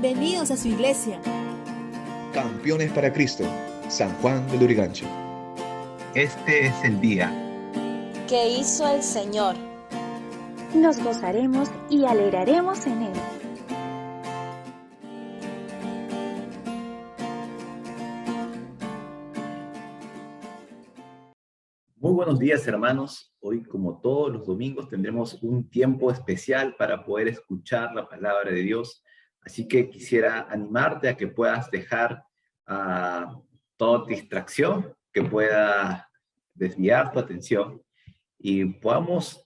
Bienvenidos a su iglesia. Campeones para Cristo, San Juan de Lurigancho. Este es el día que hizo el Señor. Nos gozaremos y alegraremos en Él. Muy buenos días, hermanos. Hoy, como todos los domingos, tendremos un tiempo especial para poder escuchar la palabra de Dios. Así que quisiera animarte a que puedas dejar toda distracción que pueda desviar tu atención y podamos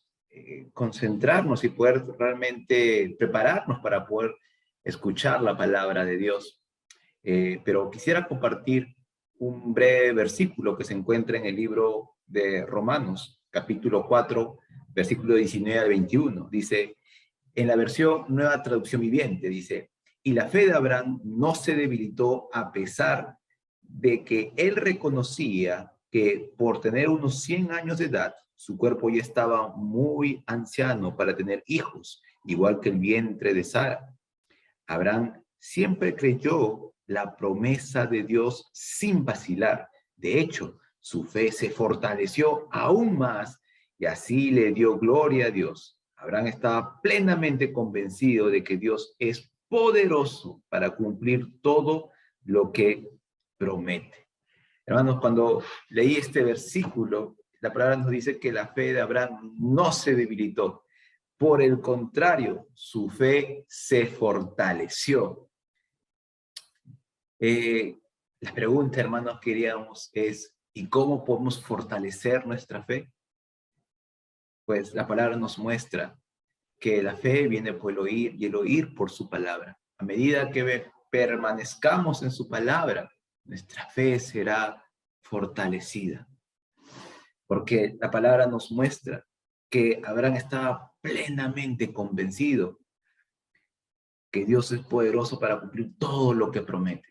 concentrarnos y poder realmente prepararnos para poder escuchar la palabra de Dios. Pero quisiera compartir un breve versículo que se encuentra en el libro de Romanos, capítulo 4, versículo 19 al 21. Dice, en la versión Nueva Traducción Viviente, dice, y la fe de Abraham no se debilitó a pesar de que él reconocía que por tener unos 100 años de edad, su cuerpo ya estaba muy anciano para tener hijos, igual que el vientre de Sara. Abraham siempre creyó la promesa de Dios sin vacilar. De hecho, su fe se fortaleció aún más y así le dio gloria a Dios. Abraham estaba plenamente convencido de que Dios es poderoso para cumplir todo lo que promete. Hermanos, cuando leí este versículo, la palabra nos dice que la fe de Abraham no se debilitó. Por el contrario, su fe se fortaleció. La pregunta, hermanos, que queríamos es, ¿y cómo podemos fortalecer nuestra fe? Pues la palabra nos muestra que la fe viene por el oír y el oír por su palabra. A medida que permanezcamos en su palabra, nuestra fe será fortalecida. Porque la palabra nos muestra que Abraham estaba plenamente convencido que Dios es poderoso para cumplir todo lo que promete.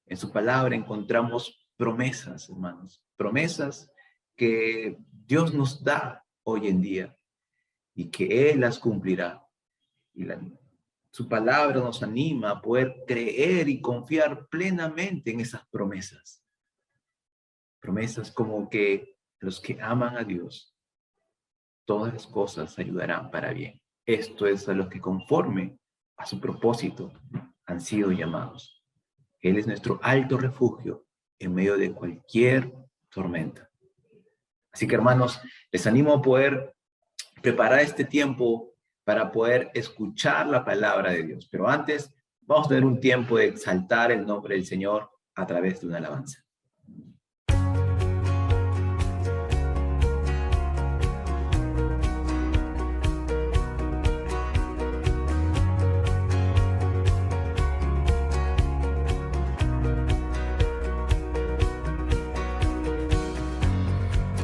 En su palabra encontramos promesas, hermanos, promesas que Dios nos da hoy en día y que Él las cumplirá. Y su palabra nos anima a poder creer y confiar plenamente en esas promesas. Promesas como que los que aman a Dios, todas las cosas ayudarán para bien. Esto es a los que conforme a su propósito han sido llamados. Él es nuestro alto refugio en medio de cualquier tormenta. Así que, hermanos, les animo a poder preparar este tiempo para poder escuchar la palabra de Dios. Pero antes, vamos a tener un tiempo de exaltar el nombre del Señor a través de una alabanza.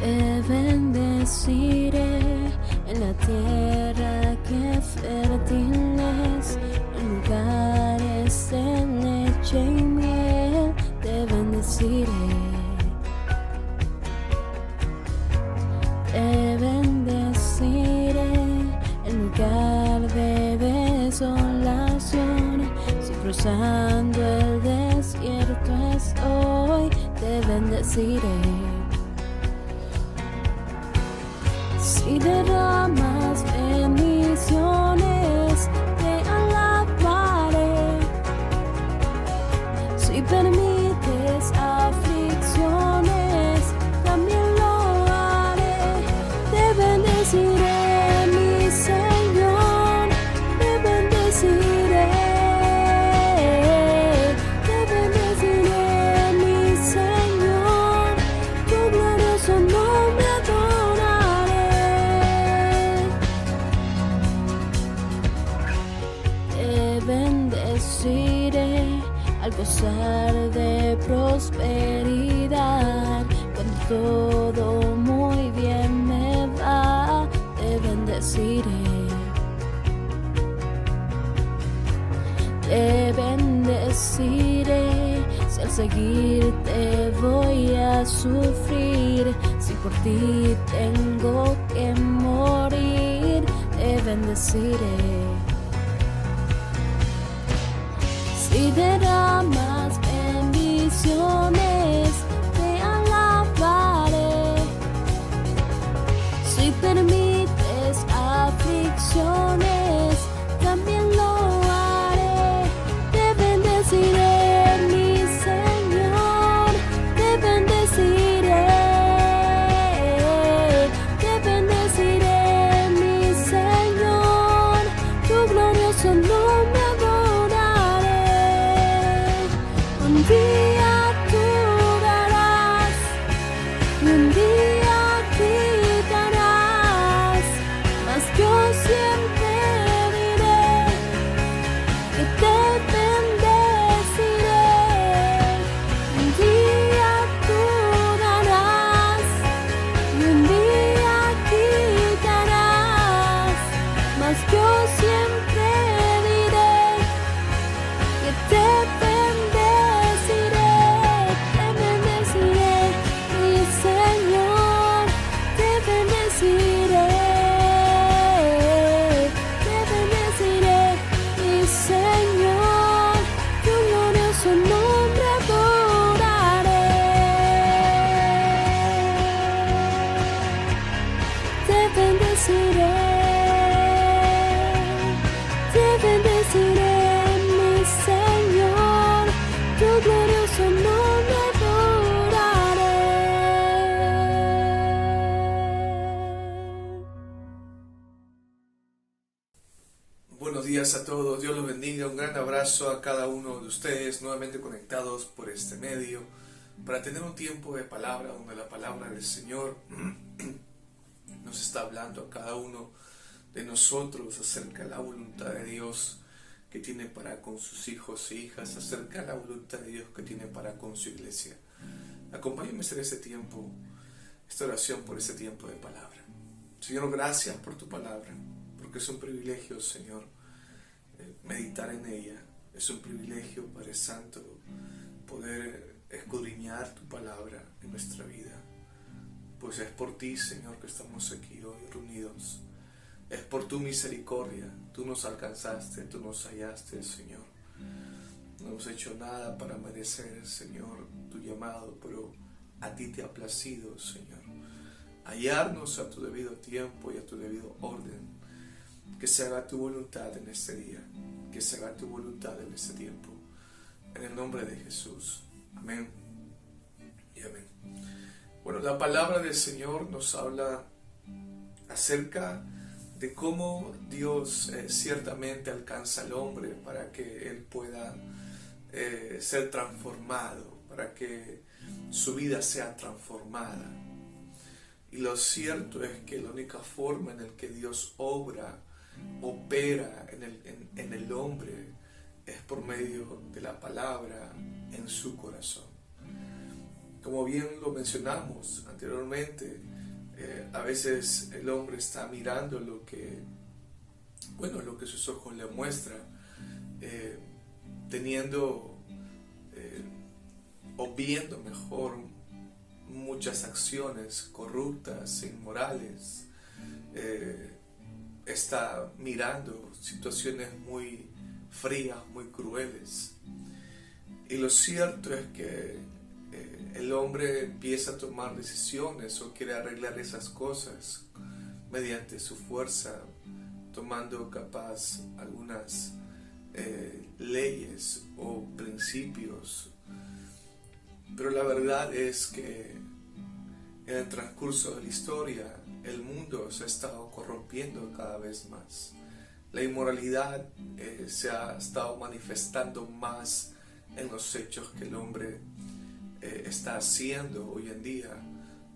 Te bendeciré en la tierra que fértil es, en lugares de leche y miel. Te bendeciré. Te bendeciré en lugar de desolación. Si cruzando el desierto estoy, te bendeciré. Si derramas bendiciones, te alabaré. Si permites aflicciones, también lo haré. Te bendeciré, mi Señor, te bendeciré. Te bendeciré, mi Señor, tu glorioso nombre adoraré. Bendeciré al gozar de prosperidad, cuando todo muy bien me va, te bendeciré. Te bendeciré si al seguirte voy a sufrir, si por ti tengo que morir, te bendeciré. y derramas bendiciones, te alabaré. Si permites aflicciones, también lo haré. Te bendeciré, mi Señor, te bendeciré. Te bendeciré, mi Señor, tu glorioso nombre adoraré. Un día tú darás y un día quitarás, mas yo siempre diré que te bendeciré. Un día tú darás y un día quitarás, mas yo siempre diré que te bendeciré, mi Señor, te bendeciré, mi Señor, tu glorioso nombre adoraré. Te bendeciré, mi Señor, tu glorioso nombre adoraré. Buenos días a todos, Dios los bendiga, un gran abrazo a cada uno de ustedes nuevamente conectados por este medio para tener un tiempo de palabra donde la palabra del Señor nos está hablando a cada uno de nosotros acerca de la voluntad de Dios que tiene para con sus hijos e hijas, acerca de la voluntad de Dios que tiene para con su iglesia. Acompáñenme a hacer este tiempo, esta oración por este tiempo de palabra. Señor, gracias por tu palabra, porque es un privilegio, Señor, meditar en ella. Es un privilegio, Padre Santo, poder escudriñar tu palabra en nuestra vida. Pues es por ti, Señor, que estamos aquí hoy reunidos. Es por tu misericordia. Tú nos alcanzaste, tú nos hallaste, Señor. No hemos hecho nada para merecer, Señor, tu llamado, pero a ti te ha placido, Señor, hallarnos a tu debido tiempo y a tu debido orden. Que se haga tu voluntad en este día, que se haga tu voluntad en este tiempo. En el nombre de Jesús. Amén y amén. Bueno, la palabra del Señor nos habla acerca de cómo Dios ciertamente alcanza al hombre para que él pueda ser transformado, para que su vida sea transformada. Y lo cierto es que la única forma en la que Dios opera en el hombre es por medio de la palabra en su corazón. Como bien lo mencionamos anteriormente, a veces el hombre está mirando lo que sus ojos le muestran, teniendo o viendo mejor muchas acciones corruptas, inmorales, está mirando situaciones muy frías, muy crueles. Y lo cierto es que el hombre empieza a tomar decisiones o quiere arreglar esas cosas mediante su fuerza, tomando capaz algunas leyes o principios. Pero la verdad es que en el transcurso de la historia el mundo se ha estado corrompiendo cada vez más. La inmoralidad se ha estado manifestando más en los hechos que el hombre está haciendo hoy en día.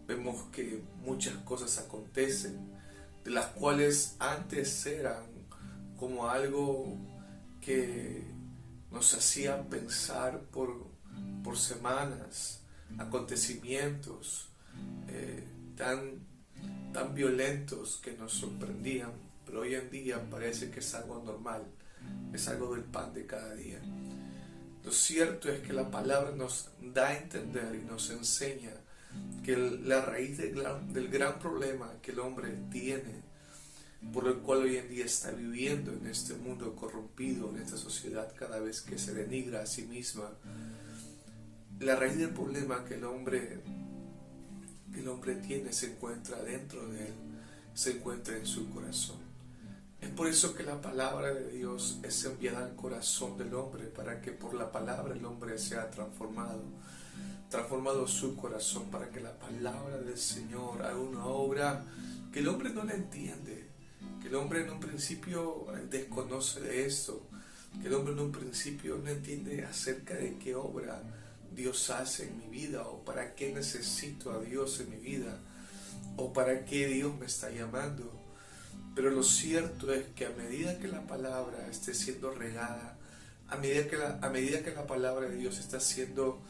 Vemos que muchas cosas acontecen, de las cuales antes eran como algo que nos hacía pensar por semanas, acontecimientos tan violentos que nos sorprendían, pero hoy en día parece que es algo normal, es algo del pan de cada día. Lo cierto es que la palabra nos da a entender y nos enseña que la raíz del gran problema que el hombre tiene por el cual hoy en día está viviendo en este mundo corrompido, en esta sociedad cada vez que se denigra a sí misma. La raíz del problema que el hombre tiene se encuentra dentro de él, se encuentra en su corazón. Es por eso que la palabra de Dios es enviada al corazón del hombre, para que por la palabra el hombre sea transformado su corazón, para que la palabra del Señor haga una obra que el hombre no la entiende, que el hombre en un principio desconoce de esto, que el hombre en un principio no entiende acerca de qué obra Dios hace en mi vida, o para qué necesito a Dios en mi vida, o para qué Dios me está llamando. Pero lo cierto es que a medida que la palabra esté siendo regada, a medida que la palabra de Dios está siendo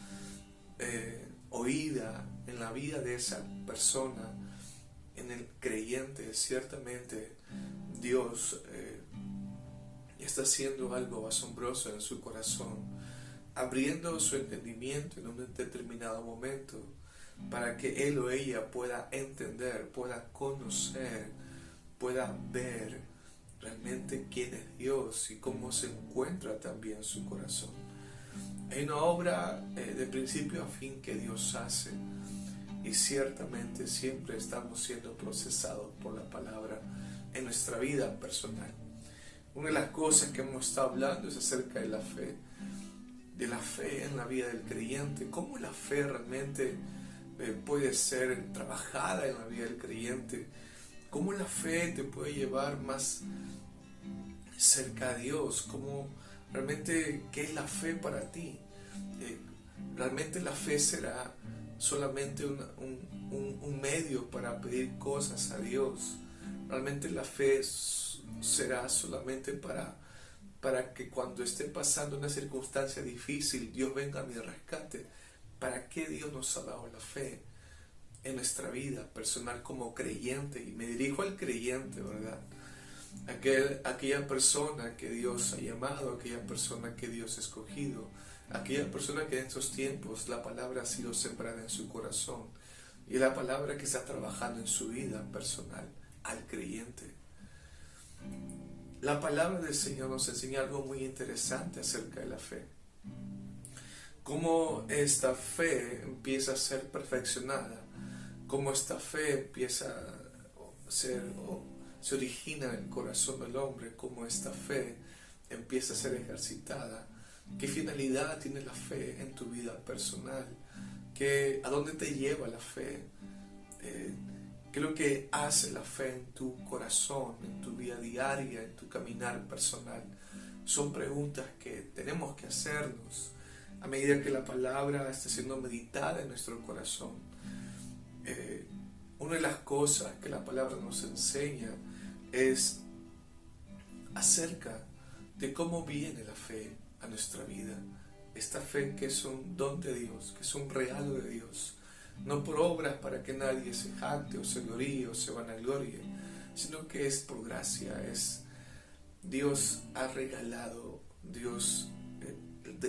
oída en la vida de esa persona, en el creyente, ciertamente Dios está haciendo algo asombroso en su corazón, abriendo su entendimiento en un determinado momento, para que él o ella pueda entender, pueda conocer, pueda ver realmente quién es Dios y cómo se encuentra también su corazón. Hay una obra de principio a fin que Dios hace, y ciertamente siempre estamos siendo procesados por la palabra en nuestra vida personal. Una de las cosas que hemos estado hablando es acerca de la fe en la vida del creyente, cómo la fe realmente puede ser trabajada en la vida del creyente, cómo la fe te puede llevar más cerca a Dios, cómo realmente qué es la fe para ti. Realmente la fe será solamente un medio para pedir cosas a Dios. Realmente la fe será solamente para que cuando esté pasando una circunstancia difícil, Dios venga a mi rescate. ¿Para qué Dios nos ha dado la fe en nuestra vida personal como creyente? Y me dirijo al creyente, ¿verdad? Aquella persona que Dios ha llamado, aquella persona que Dios ha escogido, aquella persona que en estos tiempos la palabra ha sido sembrada en su corazón, y la palabra que está trabajando en su vida personal, al creyente. La palabra del Señor nos enseña algo muy interesante acerca de la fe. Cómo esta fe empieza a ser perfeccionada, cómo esta fe empieza a ser, o se origina en el corazón del hombre, cómo esta fe empieza a ser ejercitada. ¿Qué finalidad tiene la fe en tu vida personal? ¿A dónde te lleva la fe? ¿Qué es lo que hace la fe en tu corazón, en tu vida diaria, en tu caminar personal? Son preguntas que tenemos que hacernos a medida que la palabra está siendo meditada en nuestro corazón. Una de las cosas que la palabra nos enseña es acerca de cómo viene la fe a nuestra vida. Esta fe que es un don de Dios, que es un regalo de Dios, no por obras para que nadie se jacte o se gloríe o se vanaglorie, sino que es por gracia. Dios ha regalado,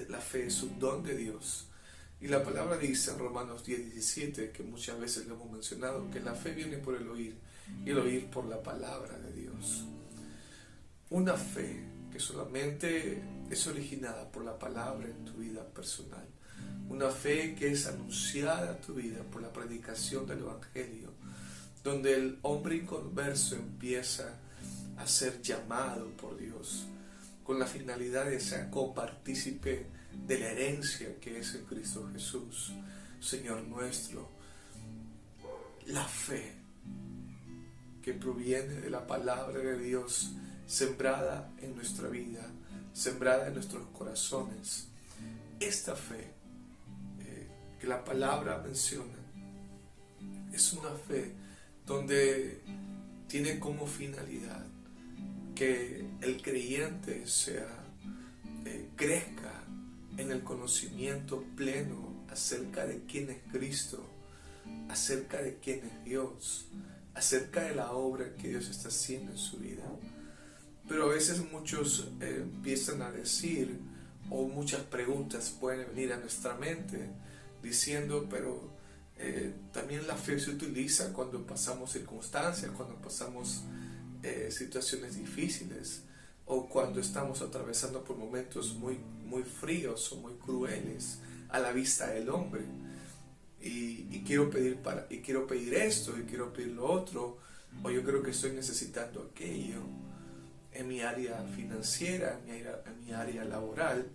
la fe es un don de Dios. Y la palabra dice en Romanos 10:17, que muchas veces lo hemos mencionado, que la fe viene por el oír, y el oír por la palabra de Dios. Una fe que solamente es originada por la palabra en tu vida personal. Una fe que es anunciada a tu vida por la predicación del Evangelio, donde el hombre inconverso empieza a ser llamado por Dios con la finalidad de ser copartícipe de la herencia que es en Cristo Jesús, Señor nuestro. La fe que proviene de la palabra de Dios, sembrada en nuestra vida, sembrada en nuestros corazones. Esta fe que la palabra menciona es una fe donde tiene como finalidad que el creyente crezca en el conocimiento pleno acerca de quién es Cristo, acerca de quién es Dios, acerca de la obra que Dios está haciendo en su vida. Pero a veces muchos empiezan a decir, o muchas preguntas pueden venir a nuestra mente diciendo, pero también la fe se utiliza cuando pasamos circunstancias, cuando pasamos situaciones difíciles, o cuando estamos atravesando por momentos muy fríos o muy crueles a la vista del hombre. Y quiero pedir esto, y quiero pedir lo otro, o yo creo que estoy necesitando aquello en mi área financiera, en mi área laboral.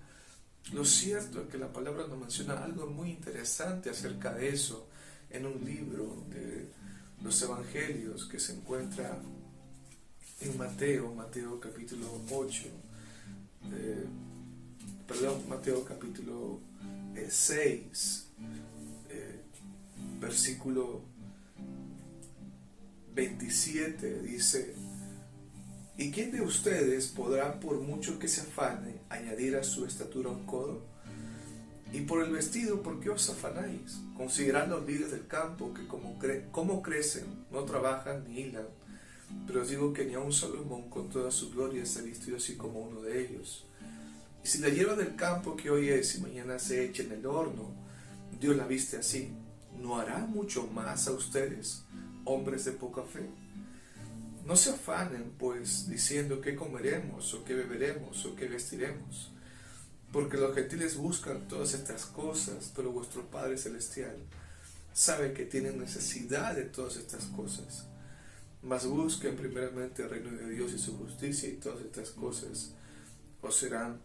Lo cierto es que la palabra nos menciona algo muy interesante acerca de eso en un libro de los Evangelios que se encuentra en Mateo capítulo 8, Mateo capítulo 6, versículo 27, dice: ¿y quién de ustedes podrá, por mucho que se afane, añadir a su estatura un codo? Y por el vestido, ¿por qué os afanáis? Considerad los lirios del campo, que como crecen, no trabajan ni hilan. Pero os digo que ni aun Salomón con toda su gloria se ha vestido así como uno de ellos. Y si la hierba del campo que hoy es y mañana se echa en el horno, Dios la viste así, ¿no hará mucho más a ustedes, hombres de poca fe? No se afanen, pues, diciendo qué comeremos, o qué beberemos, o qué vestiremos, porque los gentiles buscan todas estas cosas, pero vuestro Padre Celestial sabe que tienen necesidad de todas estas cosas. Mas busquen primeramente el reino de Dios y su justicia, y todas estas cosas os serán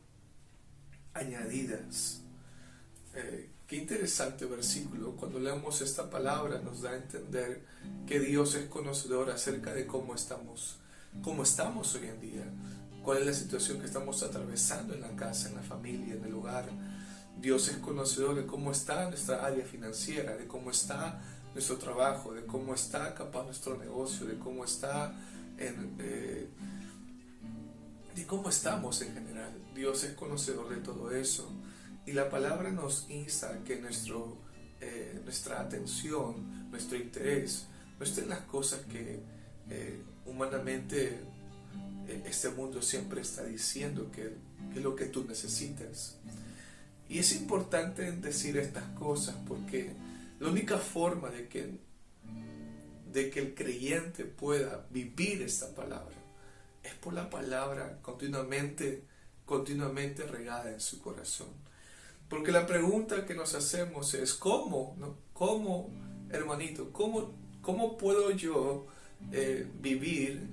añadidas. Qué interesante versículo. Cuando leemos esta palabra nos da a entender que Dios es conocedor acerca de cómo estamos hoy en día, cuál es la situación que estamos atravesando en la casa, en la familia, en el hogar. Dios es conocedor de cómo está nuestra área financiera, de cómo está nuestro trabajo, de cómo está capaz nuestro negocio, de cómo está de cómo estamos en general. Dios es conocedor de todo eso. Y la palabra nos insta a que nuestra atención, nuestro interés, no esté en las cosas que humanamente este mundo siempre está diciendo que es lo que tú necesitas. Y es importante decir estas cosas porque la única forma de que el creyente pueda vivir esta palabra es por la palabra continuamente regada en su corazón. Porque la pregunta que nos hacemos es ¿cómo? ¿No? ¿Cómo, hermanito? ¿Cómo puedo yo vivir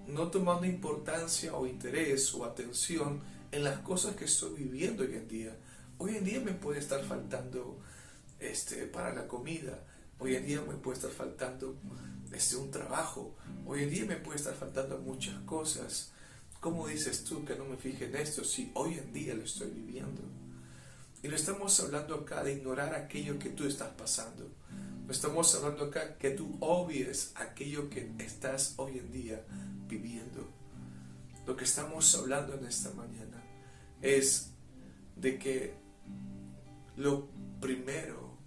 no tomando importancia o interés o atención en las cosas que estoy viviendo hoy en día? Hoy en día me puede estar faltando para la comida. Hoy en día me puede estar faltando un trabajo. Hoy en día me puede estar faltando muchas cosas. ¿Cómo dices tú que no me fije en esto si hoy en día lo estoy viviendo? Y no estamos hablando acá de ignorar aquello que tú estás pasando. No estamos hablando acá que tú obvies aquello que estás hoy en día viviendo. Lo que estamos hablando en esta mañana es de que lo primero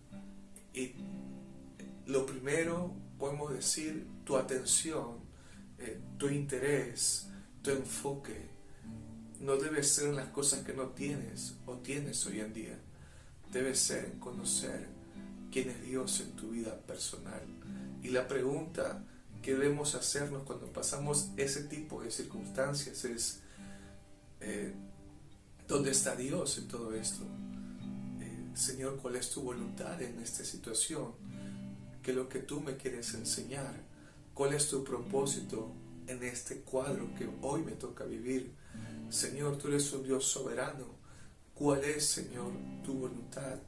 podemos decir, tu atención, tu interés, tu enfoque no debe ser en las cosas que no tienes o tienes hoy en día. Debe ser en conocer quién es Dios en tu vida personal. Y la pregunta que debemos hacernos cuando pasamos ese tipo de circunstancias es ¿dónde está Dios en todo esto? Señor, ¿cuál es tu voluntad en esta situación? ¿Qué es lo que tú me quieres enseñar? ¿Cuál es tu propósito en este cuadro que hoy me toca vivir? Señor, tú eres un Dios soberano. ¿Cuál es, Señor, tu voluntad?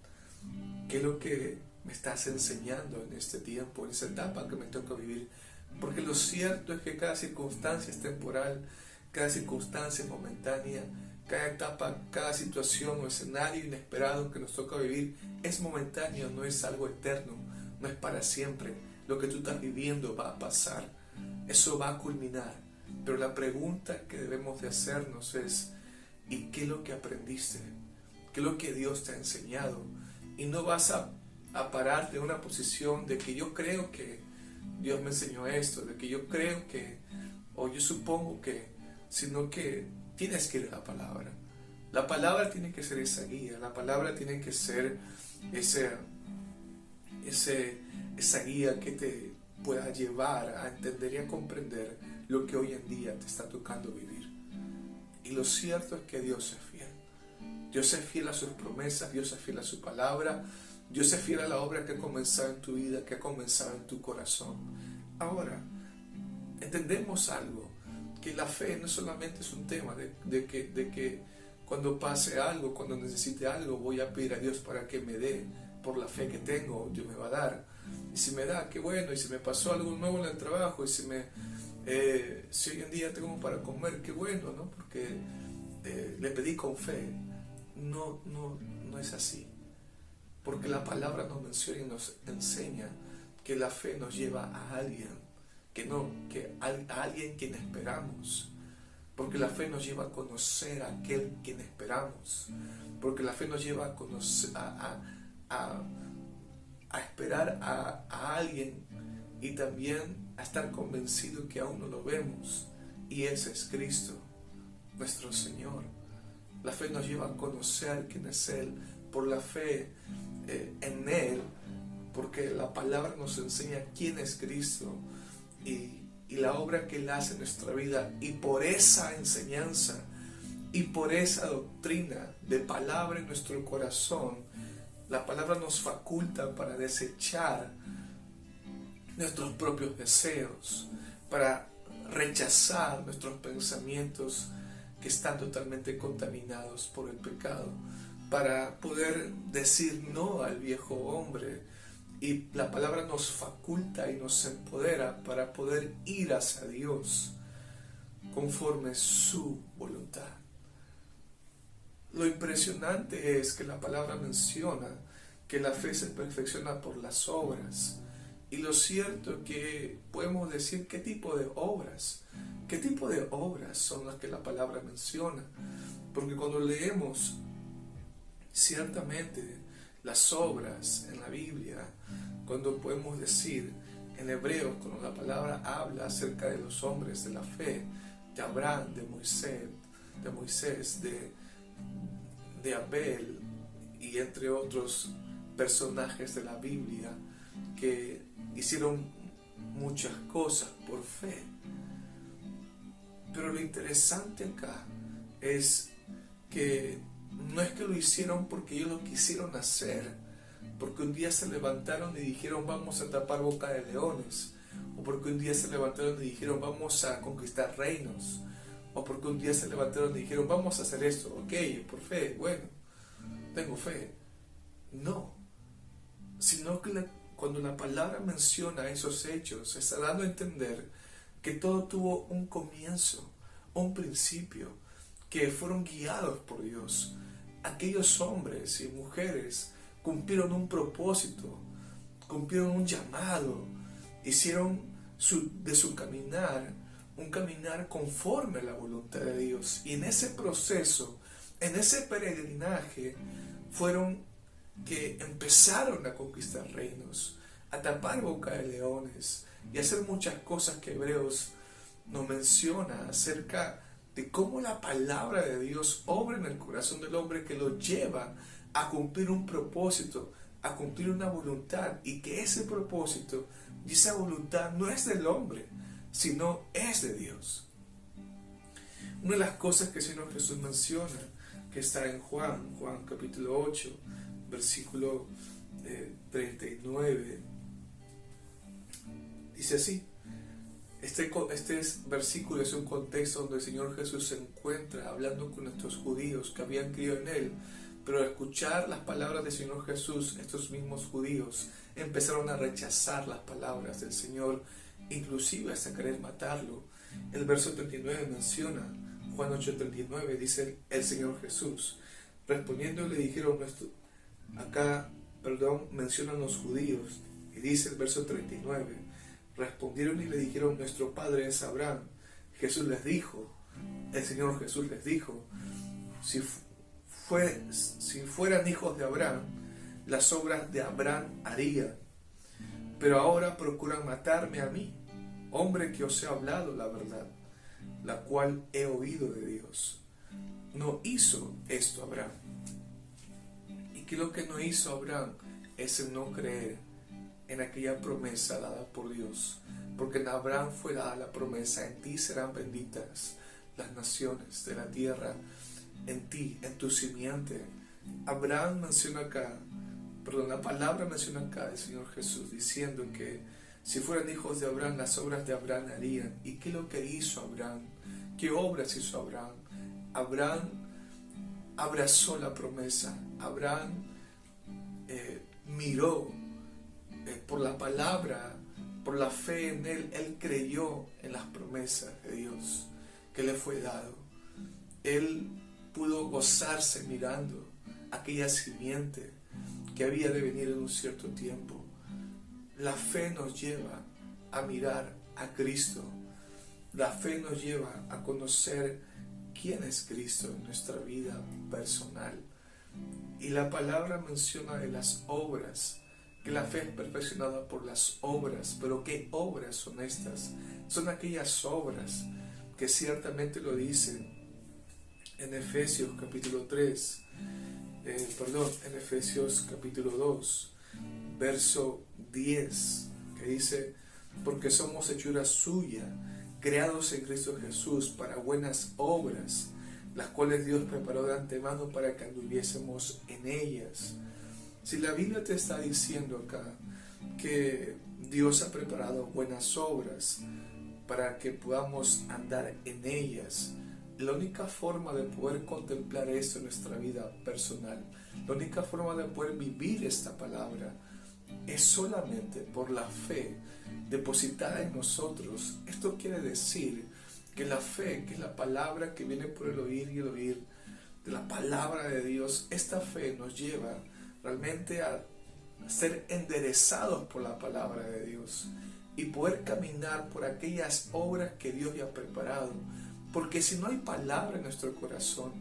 ¿Qué es lo que me estás enseñando en este tiempo, en esa etapa que me toca vivir? Porque lo cierto es que cada circunstancia es temporal, cada circunstancia es momentánea, cada etapa, cada situación o escenario inesperado que nos toca vivir es momentáneo, no es algo eterno, no es para siempre. Lo que tú estás viviendo va a pasar, eso va a culminar. Pero la pregunta que debemos de hacernos es, ¿y qué es lo que aprendiste? ¿Qué es lo que Dios te ha enseñado? Y no vas a pararte en una posición de que yo creo que Dios me enseñó esto, de que yo creo que, o yo supongo que, sino que tienes que ir a la palabra. La palabra tiene que ser esa guía, la palabra tiene que ser esa guía que te pueda llevar a entender y a comprender lo que hoy en día te está tocando vivir. Y lo cierto es que Dios es fiel. Dios es fiel a sus promesas, Dios es fiel a su palabra, Dios es fiel a la obra que ha comenzado en tu vida, que ha comenzado en tu corazón. Ahora, entendemos algo, que la fe no solamente es un tema de que cuando pase algo, cuando necesite algo, voy a pedir a Dios para que me dé. Por la fe que tengo, Dios me va a dar. Y si me da, qué bueno. Y si me pasó algo nuevo en el trabajo, y si hoy en día tengo para comer, qué bueno, ¿no? Porque le pedí con fe. No es así. Porque la palabra nos menciona y nos enseña que la fe nos lleva a alguien, a alguien quien esperamos. Porque la fe nos lleva a conocer a aquel quien esperamos. Porque la fe nos lleva a conocer, a esperar a alguien, y también a estar convencido que aún no lo vemos, y ese es Cristo, nuestro Señor. La fe nos lleva a conocer quién es Él, por la fe en Él, porque la palabra nos enseña quién es Cristo y la obra que Él hace en nuestra vida, y por esa enseñanza y por esa doctrina de palabra en nuestro corazón, la palabra nos faculta para desechar nuestros propios deseos, para rechazar nuestros pensamientos que están totalmente contaminados por el pecado, para poder decir no al viejo hombre. Y la palabra nos faculta y nos empodera para poder ir hacia Dios conforme su voluntad. Lo impresionante es que la palabra menciona que la fe se perfecciona por las obras. Y lo cierto es que podemos decir qué tipo de obras son las que la palabra menciona. Porque cuando leemos ciertamente las obras en la Biblia, cuando podemos decir en Hebreos, cuando la palabra habla acerca de los hombres de la fe, de Abraham, de Moisés, de Abel, y entre otros personajes de la Biblia que hicieron muchas cosas por fe. Pero lo interesante acá es que no es que lo hicieron porque ellos lo quisieron hacer, porque un día se levantaron y dijeron vamos a tapar boca de leones, o porque un día se levantaron y dijeron vamos a conquistar reinos, o porque un día se levantaron y dijeron vamos a hacer esto, ok, por fe, bueno, tengo fe. No, sino que cuando la palabra menciona esos hechos, se está dando a entender que todo tuvo un comienzo, un principio, que fueron guiados por Dios. Aquellos hombres y mujeres cumplieron un propósito, cumplieron un llamado, hicieron de su caminar un caminar conforme a la voluntad de Dios. Y en ese proceso, en ese peregrinaje, fueron que empezaron a conquistar reinos, a tapar boca de leones y a hacer muchas cosas que Hebreos nos menciona acerca de cómo la palabra de Dios obra en el corazón del hombre, que lo lleva a cumplir un propósito, a cumplir una voluntad, y que ese propósito y esa voluntad no es del hombre, sino es de Dios. Una de las cosas que el Señor Jesús menciona, que está en Juan capítulo 8, versículo 39, dice así. Este versículo es un contexto donde el Señor Jesús se encuentra hablando con estos judíos que habían creído en Él, pero al escuchar las palabras del Señor Jesús, estos mismos judíos empezaron a rechazar las palabras del Señor, inclusive hasta querer matarlo. El verso 39 menciona, Juan 8:39, dice el Señor Jesús, respondiendo le dijeron, mencionan los judíos, y dice el verso 39, respondieron y le dijeron, nuestro padre es Abraham. El Señor Jesús les dijo, si fueran hijos de Abraham, las obras de Abraham harían. Pero ahora procuran matarme a mí, hombre que os he hablado la verdad, la cual he oído de Dios. No hizo esto Abraham. ¿Y qué es lo que no hizo Abraham? Es el no creer en aquella promesa dada por Dios. Porque en Abraham fue dada la promesa: en ti serán benditas las naciones de la tierra, en ti, en tu simiente. Abraham menciona acá, la palabra menciona acá el Señor Jesús, diciendo que si fueran hijos de Abraham, las obras de Abraham harían. ¿Y qué es lo que hizo Abraham? ¿Qué obras hizo Abraham? Abraham abrazó la promesa. Abraham miró por la palabra, por la fe en él. Él creyó en las promesas de Dios que le fue dado. Él pudo gozarse mirando aquella simiente que había de venir en un cierto tiempo. La fe nos lleva a mirar a Cristo. La fe nos lleva a conocer quién es Cristo en nuestra vida personal. Y la palabra menciona de las obras, que la fe es perfeccionada por las obras. Pero ¿qué obras son estas? Son aquellas obras que ciertamente lo dicen en Efesios capítulo 3, en Efesios capítulo 2, verso 10, que dice: porque somos hechura suya, creados en Cristo Jesús para buenas obras, las cuales Dios preparó de antemano para que anduviésemos en ellas. Si la Biblia te está diciendo acá que Dios ha preparado buenas obras para que podamos andar en ellas, la única forma de poder contemplar esto en nuestra vida personal, la única forma de poder vivir esta palabra, es solamente por la fe depositada en nosotros. Esto quiere decir que la fe, que es la palabra que viene por el oír y el oír de la palabra de Dios, esta fe nos lleva realmente a ser enderezados por la palabra de Dios y poder caminar por aquellas obras que Dios ya ha preparado. Porque si no hay palabra en nuestro corazón,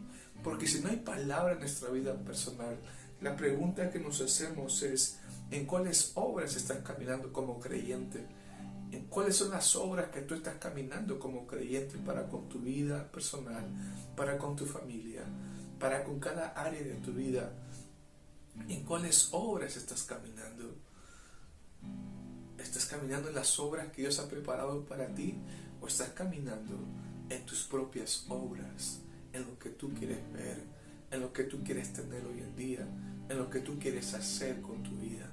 porque si no hay palabra en nuestra vida personal, la pregunta que nos hacemos es: ¿en cuáles obras estás caminando como creyente? ¿En cuáles son las obras que tú estás caminando como creyente para con tu vida personal, para con tu familia, para con cada área de tu vida? ¿En cuáles obras estás caminando? ¿Estás caminando en las obras que Dios ha preparado para ti? ¿O estás caminando en tus propias obras, en lo que tú quieres ver, en lo que tú quieres tener hoy en día, en lo que tú quieres hacer con tu vida?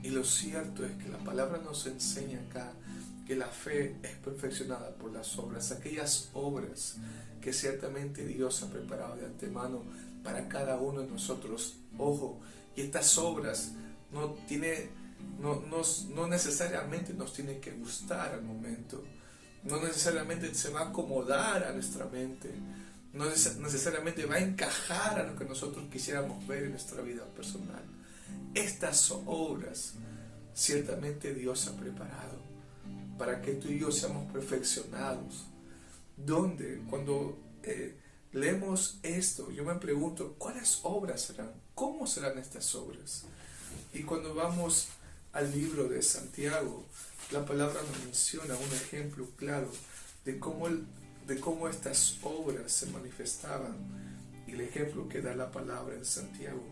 Y lo cierto es que la palabra nos enseña acá que la fe es perfeccionada por las obras, aquellas obras que ciertamente Dios ha preparado de antemano para cada uno de nosotros. Ojo, y estas obras no necesariamente nos tienen que gustar al momento, no necesariamente se va a acomodar a nuestra mente, no necesariamente va a encajar a lo que nosotros quisiéramos ver en nuestra vida personal. Estas obras ciertamente Dios ha preparado para que tú y yo seamos perfeccionados. Donde cuando leemos esto, yo me pregunto: ¿cuáles obras serán? ¿Cómo serán estas obras? Y cuando vamos al libro de Santiago, la palabra nos menciona un ejemplo claro de cómo estas obras se manifestaban. Y el ejemplo que da la palabra en Santiago,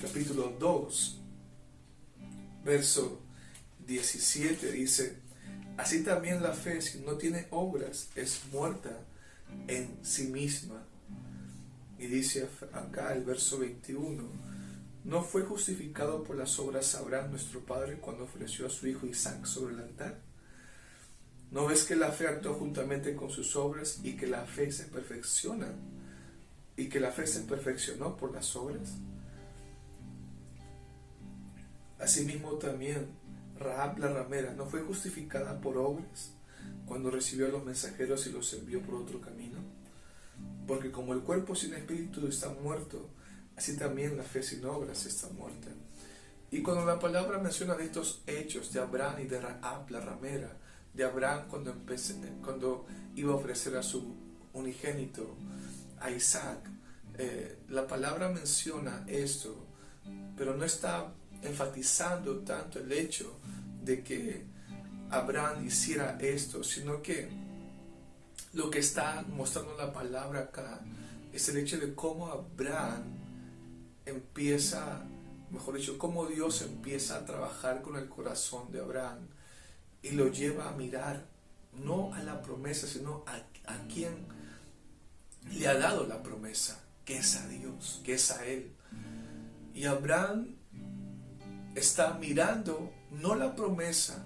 capítulo 2, verso 17, dice: así también la fe, si no tiene obras, es muerta en sí misma. Y dice acá el verso 21: ¿no fue justificado por las obras Abraham nuestro padre cuando ofreció a su hijo Isaac sobre el altar? ¿No ves que la fe actuó juntamente con sus obras y que la fe se perfecciona? ¿Y que la fe se perfeccionó por las obras? Asimismo también Rahab la ramera no fue justificada por obras cuando recibió a los mensajeros y los envió por otro camino. Porque como el cuerpo sin espíritu está muerto, así también la fe sin obras está muerta. Y cuando la palabra menciona de estos hechos de Abraham y de Rahab la ramera, de Abraham cuando iba a ofrecer a su unigénito, a Isaac, la palabra menciona esto, pero no está enfatizando tanto el hecho de que Abraham hiciera esto, sino que lo que está mostrando la palabra acá es el hecho de cómo Abraham empieza mejor dicho, cómo Dios empieza a trabajar con el corazón de Abraham y lo lleva a mirar no a la promesa, sino a quien le ha dado la promesa, que es a Dios, que es a Él. Y Abraham está mirando no la promesa,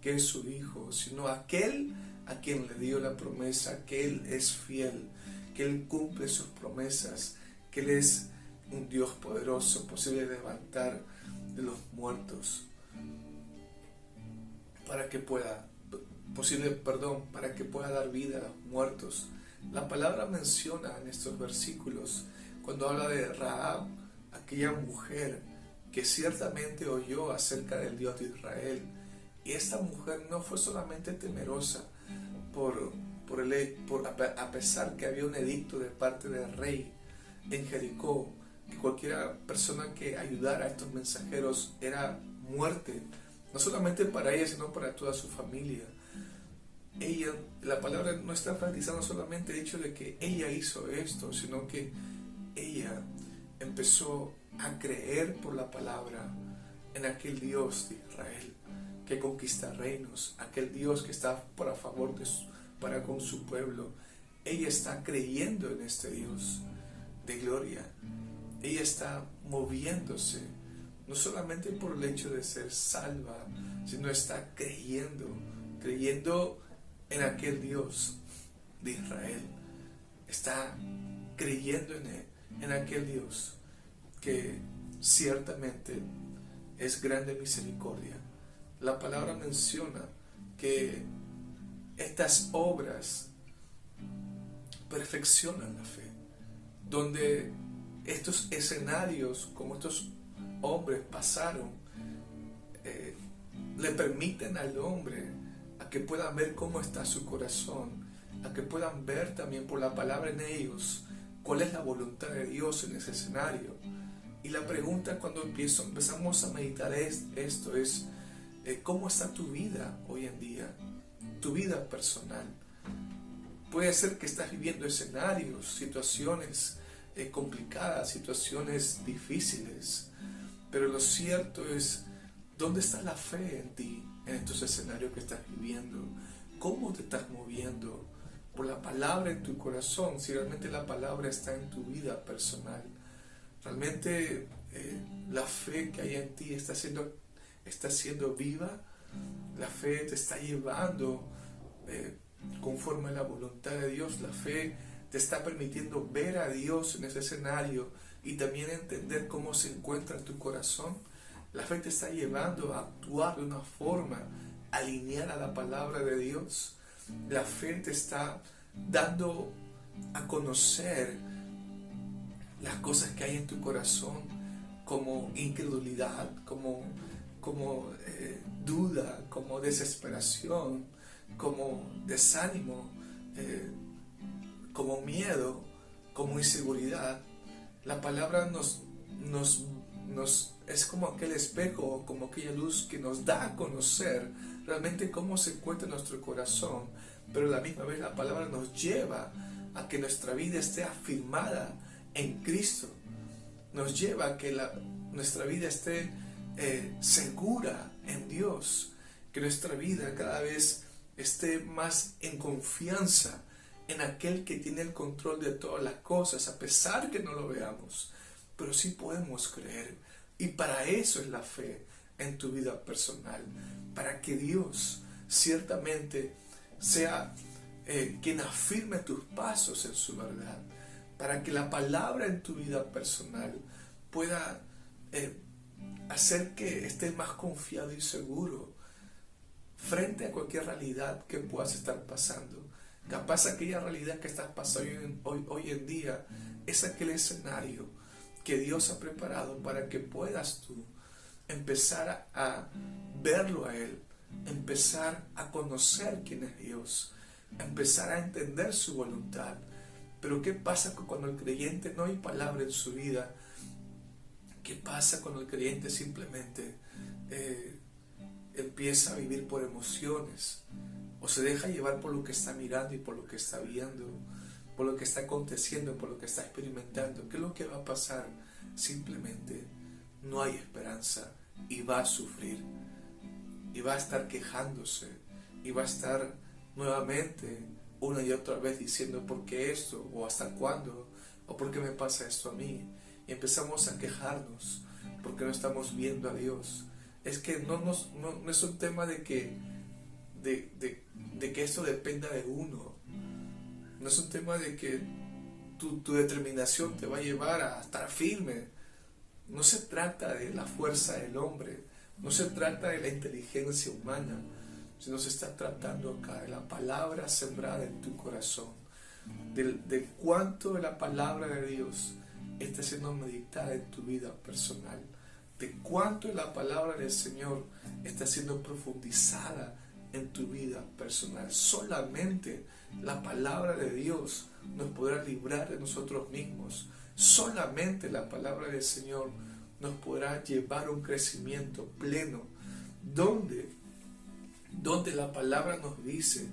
que es su hijo, sino aquel a quien le dio la promesa, que Él es fiel, que Él cumple sus promesas, que Él es un Dios poderoso, posible de levantar de los muertos, para que pueda dar vida a los muertos. La palabra menciona en estos versículos, cuando habla de Rahab, aquella mujer que ciertamente oyó acerca del Dios de Israel, y esta mujer no fue solamente temerosa a pesar que había un edicto de parte del rey en Jericó, que cualquier persona que ayudara a estos mensajeros era muerte, no solamente para ella, sino para toda su familia. La palabra no está enfatizando solamente el hecho de que ella hizo esto, sino que ella empezó a creer por la palabra en aquel Dios de Israel que conquista reinos, aquel Dios que está para favor para con su pueblo. Ella está creyendo en este Dios de gloria. Ella está moviéndose, no solamente por el hecho de ser salva, sino está creyendo en aquel Dios de Israel. Está creyendo en aquel Dios que ciertamente es grande misericordia. La palabra menciona que estas obras perfeccionan la fe, donde estos escenarios, como estos hombres pasaron, le permiten al hombre a que puedan ver cómo está su corazón, a que puedan ver también por la palabra en ellos cuál es la voluntad de Dios en ese escenario. Y la pregunta cuando empezamos a meditar esto es, ¿cómo está tu vida hoy en día? Tu vida personal. Puede ser que estás viviendo escenarios, situaciones complicadas, situaciones difíciles, pero lo cierto es, ¿dónde está la fe en ti, en estos escenarios que estás viviendo? ¿Cómo te estás moviendo? Por la palabra en tu corazón, si realmente la palabra está en tu vida personal. Realmente la fe que hay en ti está siendo viva. La fe te está llevando conforme a la voluntad de Dios. La fe te está permitiendo ver a Dios en ese escenario y también entender cómo se encuentra en tu corazón. La fe te está llevando a actuar de una forma alineada a la palabra de Dios. La fe te está dando a conocer las cosas que hay en tu corazón, como incredulidad, como duda, como desesperación, como desánimo, como miedo, como inseguridad. La palabra nos es como aquel espejo, como aquella luz que nos da a conocer realmente cómo se encuentra nuestro corazón, pero a la misma vez la palabra nos lleva a que nuestra vida esté afirmada en Cristo, nos lleva a que nuestra vida esté segura en Dios, que nuestra vida cada vez esté más en confianza en aquel que tiene el control de todas las cosas, a pesar que no lo veamos, pero sí podemos creer. Y para eso es la fe en tu vida personal, para que Dios ciertamente sea quien afirme tus pasos en su verdad, para que la palabra en tu vida personal pueda hacer que estés más confiado y seguro frente a cualquier realidad que puedas estar pasando. Capaz aquella realidad que estás pasando hoy en día es aquel escenario que Dios ha preparado para que puedas tú empezar a verlo a Él, empezar a conocer quién es Dios, empezar a entender su voluntad. Pero ¿qué pasa cuando el creyente no hay palabra en su vida? ¿Qué pasa cuando el creyente simplemente empieza a vivir por emociones o se deja llevar por lo que está mirando y por lo que está viendo, por lo que está aconteciendo, por lo que está experimentando? ¿Qué es lo que va a pasar? Simplemente no hay esperanza y va a sufrir y va a estar quejándose y va a estar nuevamente una y otra vez diciendo ¿por qué esto? ¿O hasta cuándo? ¿O por qué me pasa esto a mí? Y empezamos a quejarnos porque no estamos viendo a Dios. Es que no es un tema de que esto dependa de uno. No es un tema de que tu determinación te va a llevar a estar firme. No se trata de la fuerza del hombre, no se trata de la inteligencia humana, sino se está tratando acá de la palabra sembrada en tu corazón, de cuánto la palabra de Dios está siendo meditada en tu vida personal, de cuánto la palabra del Señor está siendo profundizada en tu vida personal. Solamente la palabra de Dios nos podrá librar de nosotros mismos. Solamente la palabra del Señor nos podrá llevar a un crecimiento pleno, donde la palabra nos dice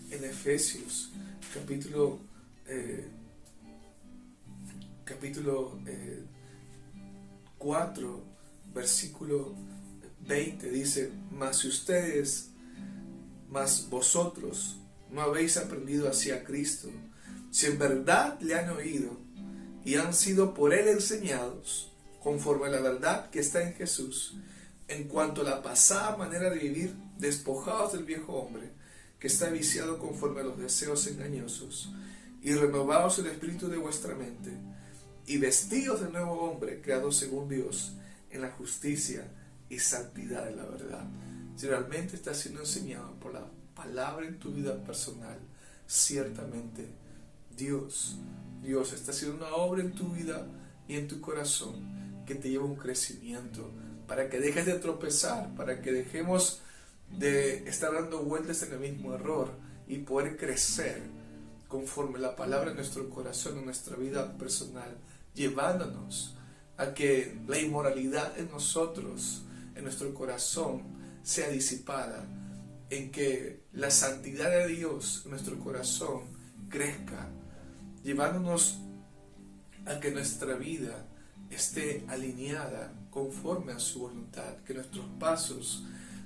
en Efesios capítulo 4 versículo 20 dice: mas vosotros no habéis aprendido así a Cristo, si en verdad le han oído y han sido por él enseñados, conforme a la verdad que está en Jesús, en cuanto a la pasada manera de vivir, despojados del viejo hombre, que está viciado conforme a los deseos engañosos, y renovados el espíritu de vuestra mente, y vestidos del nuevo hombre, creado según Dios, en la justicia y santidad de la verdad. Si realmente estás siendo enseñado por la palabra en tu vida personal, ciertamente Dios está haciendo una obra en tu vida y en tu corazón que te lleva a un crecimiento, para que dejes de tropezar, para que dejemos de estar dando vueltas en el mismo error y poder crecer conforme la palabra en nuestro corazón, en nuestra vida personal, llevándonos a que la inmoralidad en nosotros, en nuestro corazón, sea disipada, en que la santidad de Dios en nuestro corazón crezca, llevándonos a que nuestra vida esté alineada conforme a su voluntad, que nuestros pasos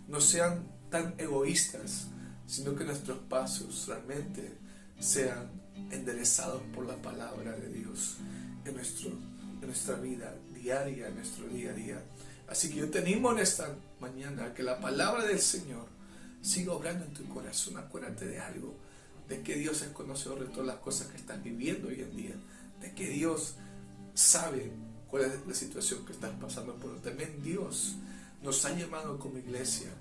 no sean tan egoístas, sino que nuestros pasos realmente sean enderezados por la palabra de Dios en nuestra vida diaria, en nuestro día a día. Así que yo te animo en esta mañana a que la palabra del Señor siga obrando en tu corazón. Acuérdate de algo, de que Dios es conocedor de todas las cosas que estás viviendo hoy en día, de que Dios sabe cuál es la situación que estás pasando, pero también Dios nos ha llamado como iglesia,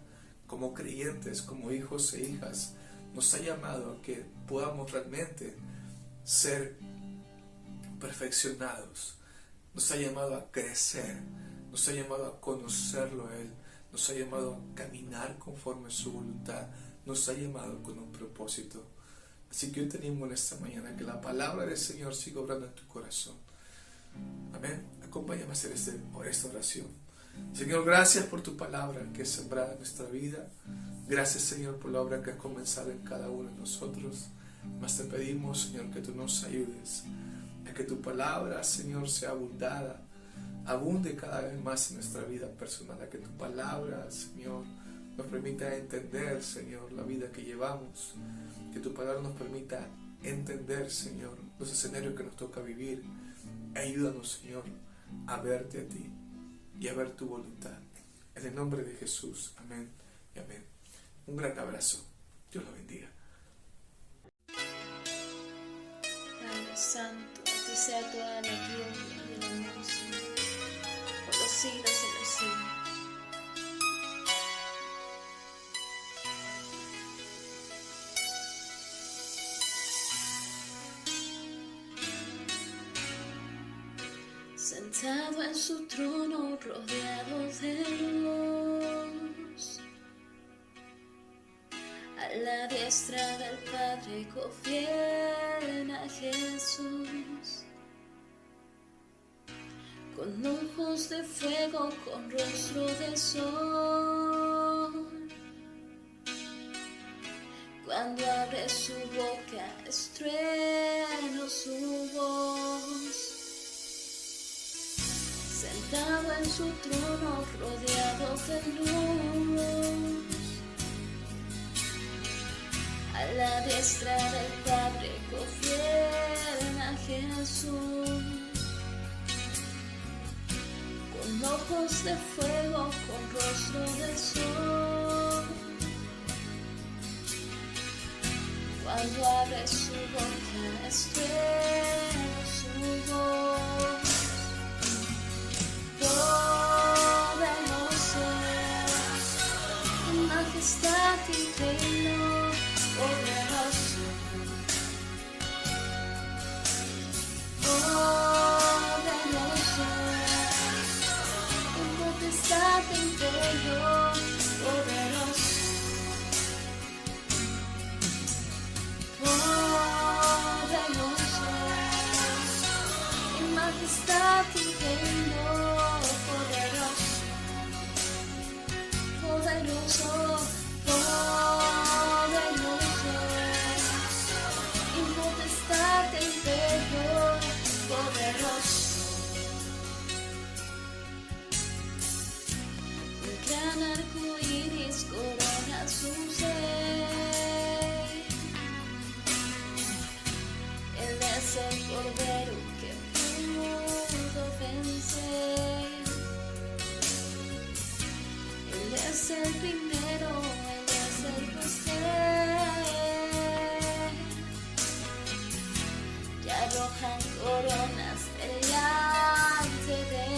como creyentes, como hijos e hijas, nos ha llamado a que podamos realmente ser perfeccionados, nos ha llamado a crecer, nos ha llamado a conocerlo a Él, nos ha llamado a caminar conforme a su voluntad, nos ha llamado con un propósito. Así que hoy te animo en esta mañana que la palabra del Señor siga obrando en tu corazón. Amén. Acompáñame a hacer esta oración. Señor, gracias por tu palabra que es sembrada en nuestra vida. Gracias, Señor, por la obra que has comenzado en cada uno de nosotros. Mas te pedimos, Señor, que tú nos ayudes a que tu palabra, Señor, sea abunde cada vez más en nuestra vida personal, a que tu palabra, Señor, nos permita entender, Señor, la vida que llevamos, que tu palabra nos permita entender, Señor, los escenarios que nos toca vivir. Ayúdanos, Señor, a verte a ti y a ver tu voluntad. En el nombre de Jesús, amén y amén. Un gran abrazo. Dios lo bendiga. Padre Santo, a ti sea toda la gloria y el honor, Señor, por los siglos de los siglos. Sentado en su trono, rodeado de luz, a la diestra del Padre gobierna Jesús. Con ojos de fuego, con rostro de sol, cuando abre su boca, estruendo su voz. sentado en su trono, rodeado de luz. A la diestra del Padre gobierna Jesús. Con ojos de fuego, con rostro de sol. Cuando abre su boca, estruendo su voz. Poderoso, en majestad y reino, poderoso. Poderoso, en potestad y reino, poderoso. Poderoso, en majestad y reino, poderoso, poderoso, poderoso, en potestad y reino, poderoso. Un gran arco iris corona su ser. Él es el cordero que pudo vencer. Él es el primero, Él es el postrer. Y arrojan coronas delante de Él.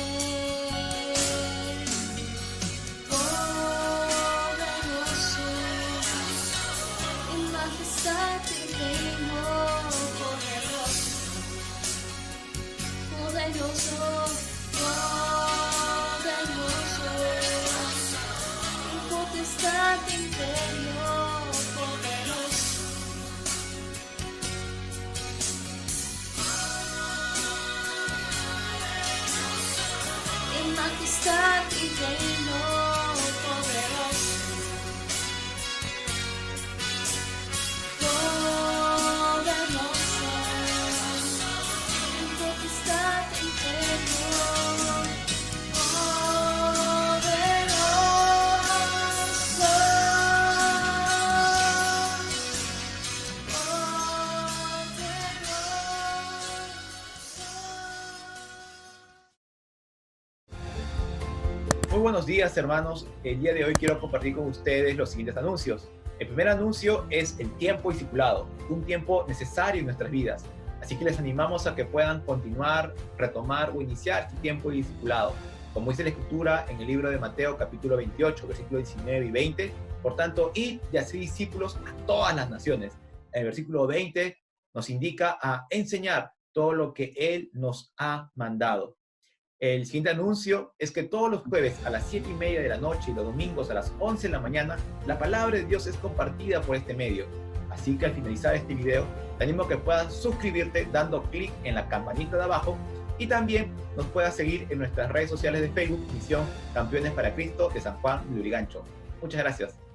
Poderoso, en majestad y reino, poderoso, poderoso, en potestad y reino, poderoso. En majestad y reino, poderoso. Poderoso, en potestad y reino, Muy buenos días, hermanos. El día de hoy quiero compartir con ustedes los siguientes anuncios. El primer anuncio es el tiempo discipulado, un tiempo necesario en nuestras vidas. Así que les animamos a que puedan continuar, retomar o iniciar este tiempo discipulado. Como dice la Escritura en el libro de Mateo, capítulo 28, versículos 19 y 20. Por tanto, id y haced discípulos a todas las naciones. El versículo 20 nos indica a enseñar todo lo que Él nos ha mandado. El siguiente anuncio es que todos los jueves a las 7:30 de la noche y los domingos a las 11 de la mañana, la palabra de Dios es compartida por este medio. Así que al finalizar este video, te animo a que puedas suscribirte dando clic en la campanita de abajo y también nos puedas seguir en nuestras redes sociales de Facebook, Misión Campeones para Cristo de San Juan de Lurigancho. Muchas gracias.